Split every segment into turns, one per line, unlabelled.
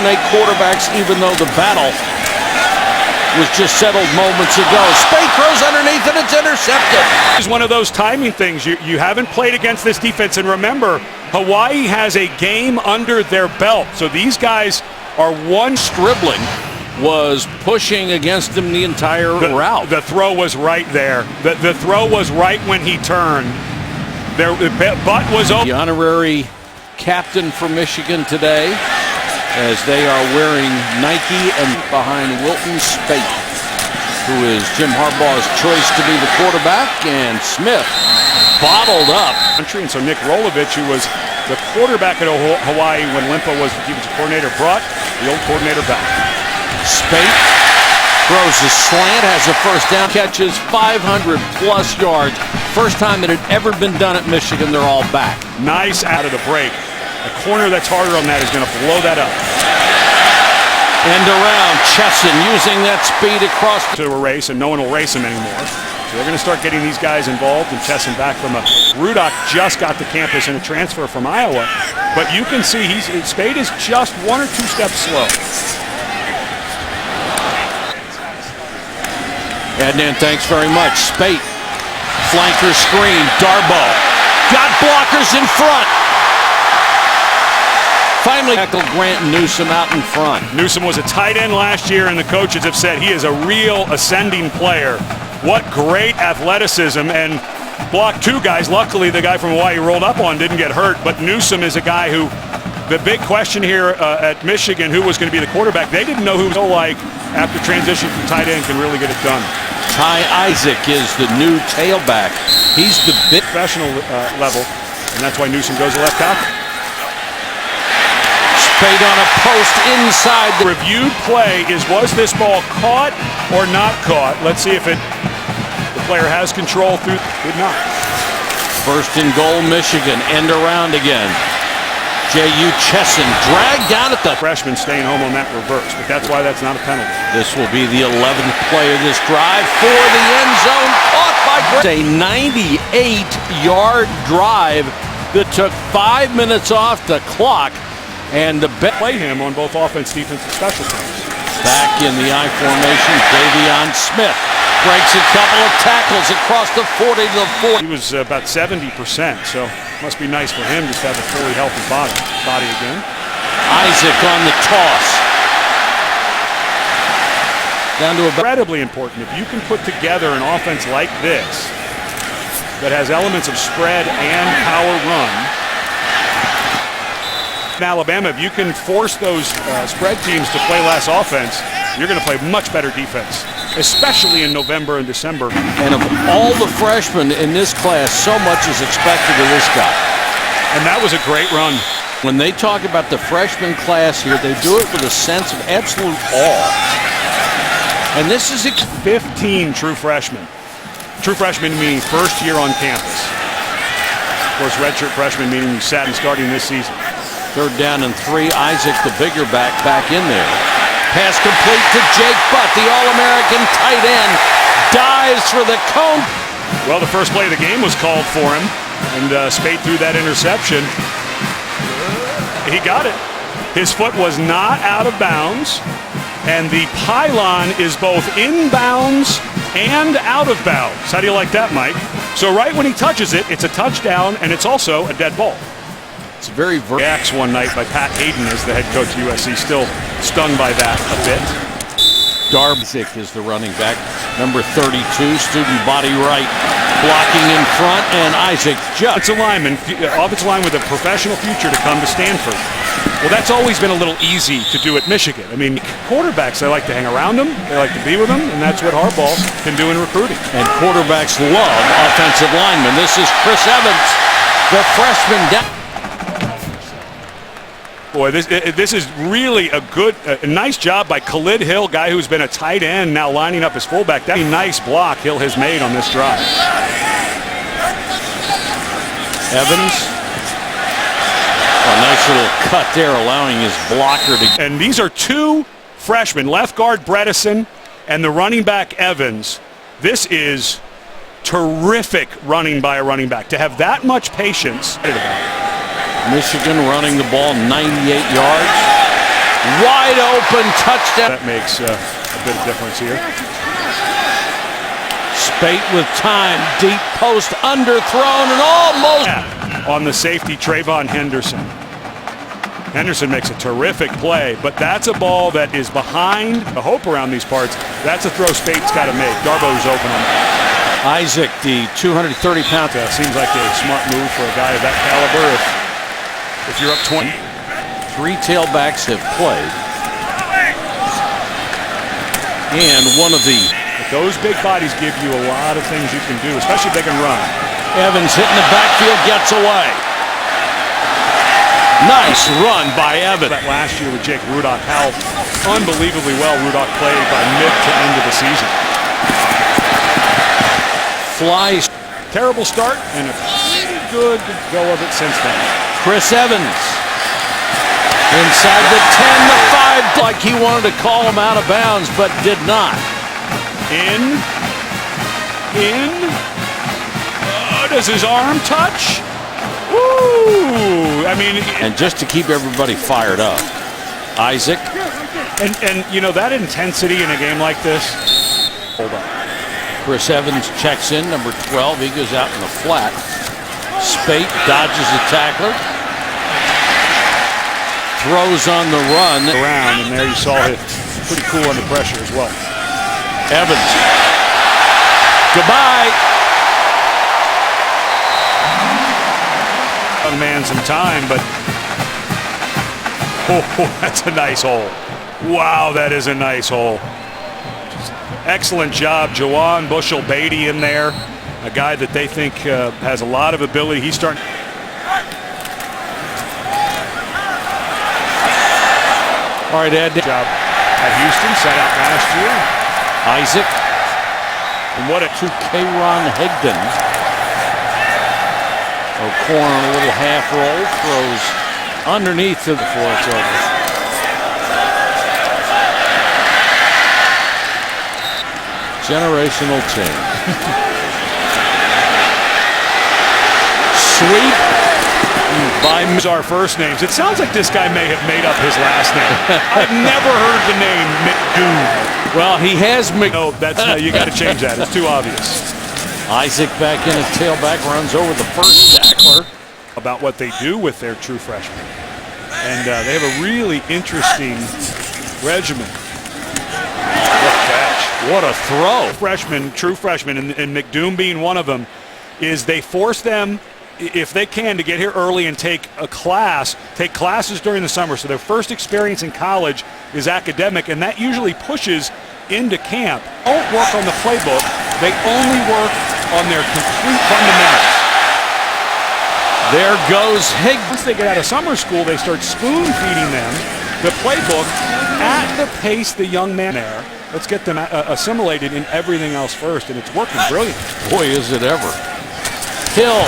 make quarterbacks, even though the battle was just settled moments ago. Speight throws underneath and it's intercepted.
This is one of those timing things. You haven't played against this defense, and remember, Hawaii has a game under their belt. So these guys are one.
Stribling was pushing against him the entire route.
The throw was right there. The throw was right when he turned. The butt was open.
The honorary captain for Michigan today, as they are wearing Nike, and behind Wilton Speight, who is Jim Harbaugh's choice to be the quarterback, and Smith bottled up.
And so Nick Rolovich, who was the quarterback at Hawaii when Limpa was the defensive coordinator, brought the old coordinator back.
Speight throws a slant, has a first down, catches 500-plus yards. First time it had ever been done at Michigan. They're all back.
Nice out of the break. A corner that's harder on that is going to blow that up.
End around, Chesson using that speed across
to a race, and no one will race him anymore. So they're going to start getting these guys involved, and Chesson back from a Rudock just got to campus in a transfer from Iowa. But you can see Speight is just 1 or 2 steps slow.
Adnan, thanks very much. Speight, flanker screen, Darboh got blockers in front. Finally tackled Grant Newsome out in front.
Newsome was a tight end last year, and the coaches have said he is a real ascending player. What great athleticism, and blocked 2 guys. Luckily, the guy from Hawaii rolled up on didn't get hurt, but Newsome is a guy who, the big question here at Michigan, who was going to be the quarterback, they didn't know who was like after transition from tight end can really get it done.
Ty Isaac is the new tailback. He's the big
professional level, and that's why Newsome goes to left tackle.
Speight on a post inside.
The reviewed play is, was this ball caught or not caught? Let's see if the player has control through. Did not.
First and goal, Michigan. End around again. J.U. Chesson dragged down at the
freshman, staying home on that reverse, but that's why that's not a penalty.
This will be the 11th play of this drive for the end zone. Caught by Grant. A 98-yard drive that took 5 minutes off the clock, and the
play him on both offense, defense, and special teams.
Back in the I formation, Davion Smith breaks a couple of tackles across the 40 to the 40.
He was about 70%, so must be nice for him just to have a fully healthy body again.
Isaac on the toss. Down to
incredibly important. If you can put together an offense like this that has elements of spread and power run, in Alabama, if you can force those spread teams to play less offense, you're going to play much better defense, especially in November and December.
And of all the freshmen in this class, so much is expected of this guy.
And that was a great run.
When they talk about the freshman class here, they do it with a sense of absolute awe. And this is
15 true freshmen. True freshmen meaning first year on campus. Of course, redshirt freshman meaning you sat and starting this season.
Third down and 3. Isaac, the bigger back in there. Pass complete to Jake Butt, the All-American tight end, dives for the cone.
Well, the first play of the game was called for him, and Speight threw that interception. He got it. His foot was not out of bounds, and the pylon is both in bounds and out of bounds. How do you like that, Mike? So right when he touches it, it's a touchdown, and it's also a dead ball.
It's very
reacts one night by Pat Hayden as the head coach of USC, still stung by that a bit.
Darbick is the running back, number 32, student body right, blocking in front, and Isaac just.
Offensive line with a professional future to come to Stanford. Well, that's always been a little easy to do at Michigan. I mean, quarterbacks, they like to hang around them, they like to be with them, and that's what Harbaugh can do in recruiting.
And quarterbacks love offensive linemen. This is Chris Evans, the freshman down.
Boy, this is really a nice job by Khalid Hill, guy who's been a tight end, now lining up his fullback. That's a nice block Hill has made on this drive.
Evans, a nice little cut there, allowing his blocker to.
And these are 2 freshmen, left guard Bredesen and the running back Evans. This is terrific running by a running back. To have that much patience.
Michigan running the ball 98 yards. Wide open touchdown.
That makes a bit of difference here.
Spate with time, deep post, underthrown, and almost.
On the safety, Trayvon Henderson. Henderson makes a terrific play, but that's a ball that is behind the hope around these parts. That's a throw Spate's got to make. Darbo's open on that.
Isaac, the 230-pound.
Seems like a smart move for a guy of that caliber. If you're up 20.
3 tailbacks have played. And one of the.
Those big bodies give you a lot of things you can do, especially if they can run.
Evans hitting the backfield, gets away. Nice run by Evans.
That last year with Jake Rudock, how unbelievably well Rudock played by mid to end of the season.
Flies.
Terrible start and a pretty good go of it since then.
Chris Evans. Inside the 10, the 5. Like he wanted to call him out of bounds, but did not.
Does his arm touch? Woo! I mean,
and just to keep everybody fired up, Isaac.
And you know that intensity in a game like this. Hold on.
Chris Evans checks in, number 12. He goes out in the flat. Spate dodges the tackler. Throws on the run.
Around, and there you saw it. Pretty cool under pressure as well.
Evans. Goodbye.
Young man some time, but that's a nice hole. Wow, that is a nice hole. Just excellent job, Jawan Bushell-Beatty in there, a guy that they think has a lot of ability. He's starting.
All right, Ed.
Job at Houston, set out last year.
Isaac.
And what a
to Kayron Higdon. O'Korn on a little half roll, throws underneath to the floor. It's over. Generational change. Sweep by
our first names. It sounds like this guy may have made up his last name. I've never heard the name McDoom.
Well, he has
No, that's you got to change that. It's too obvious.
Isaac back in at tailback, runs over the first tackler.
About what they do with their true freshmen. And they have a really interesting regimen. What a catch.
What a throw.
Freshmen, true freshmen, and McDoom being one of them, is they force them, if they can, to get here early and take classes during the summer. So their first experience in college is academic, and that usually pushes into camp. Don't work on the playbook. They only work on their complete fundamentals.
There goes Higdon.
Once they get out of summer school, they start spoon-feeding them the playbook at the pace the young man there. Let's get them assimilated in everything else first, and it's working brilliant.
Boy, is it ever. Hill.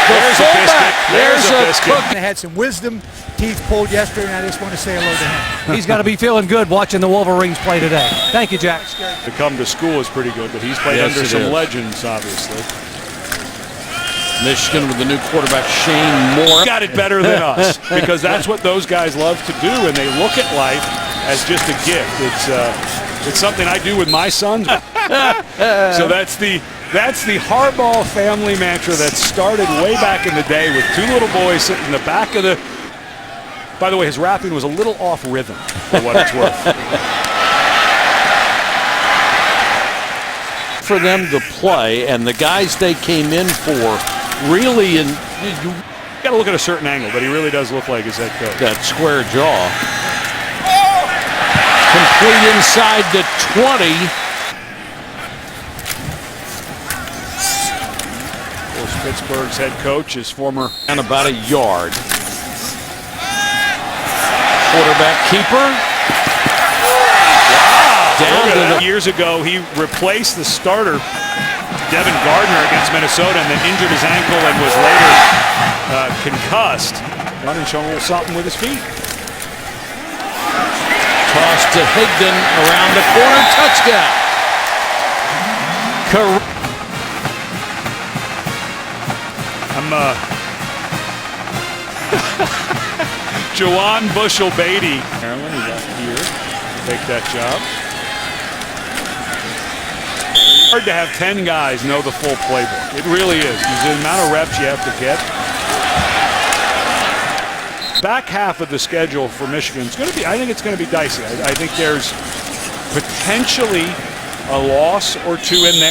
There's a biscuit.
There's a biscuit.
They had some wisdom teeth pulled yesterday, and I just want to say hello to him.
He's got to be feeling good watching the Wolverines play today. Thank you, Jack.
To come to school is pretty good, but he's played under some legends, obviously.
Michigan with the new quarterback, Shane Moore.
Got it better than us, because that's what those guys love to do, and they look at life as just a gift. It's something I do with my sons. So that's the Harbaugh family mantra that started way back in the day with two little boys sitting in the back of the. By the way, his rapping was a little off rhythm, for what it's worth.
For them to play, and the guys they came in for really, and
you got to look at a certain angle, but he really does look like his head coach.
That square jaw. Complete inside the 20.
Of course, Pittsburgh's head coach is former.
And about a yard. Quarterback keeper. Down to the
years ago, he replaced the starter, Devin Gardner, against Minnesota, and then injured his ankle and was later concussed. Running, showing a little something with his feet.
Toss to Higdon around the corner, touchdown.
Jawan Bushell-Beatty. Maryland. He got here to take that job. Hard to have 10 guys know the full playbook. It really is, because the amount of reps you have to get. Back half of the schedule for Michigan is going to be, I think it's going to be dicey. I think there's potentially a loss or two in there.